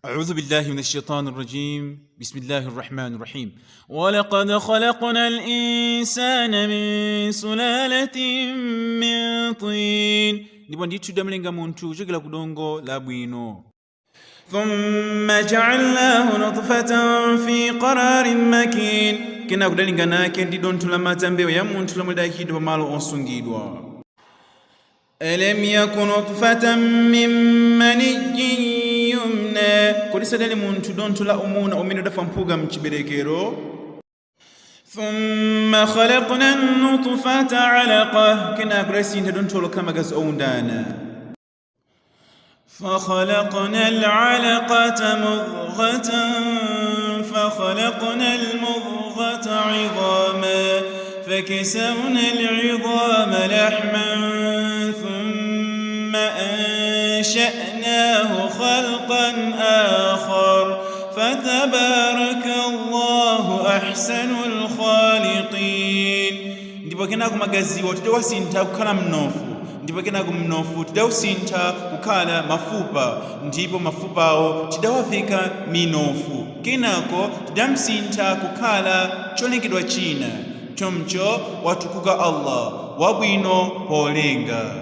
أعوذ بالله من الشيطان الرجيم. بسم الله الرحمن الرحيم. ولقد خلقنا الإنسان من سلالة من طين. Ndipo ndithu tidamlenga munthu kuchokera ku dongo labwino. ثم جعلناه نطفة في قرار مكين. Kena kudalinga nake ndi dontho la madzi ya munthu lomwe lidayikidwa pamalo osungidwa. ألم يكن نطفة من مني yumna. Kodi sadali munthu dontho la umuna umene udafampuka mchiberekero. ثم خلقنا النطفة علقة. Kena kudasinta dontho lokhala magazi owundana. فخلقنا العلقة مضغة فخلقنا المضغة عظاما فكسونا العظام لحما ثم أنشأناه خلقا آخر فتبارك الله أحسن الخالقين. Ndipo kenako magaziwo tidawasintha kukhala mnofu, ndipo kenako mnofu tidawusintha kukhala mafupa, ndipo mafupawo tidawaveka minofu, kenako tidamsintha kukhala cholengedwa china. Chomcho watukuka Allah wabwino polenga.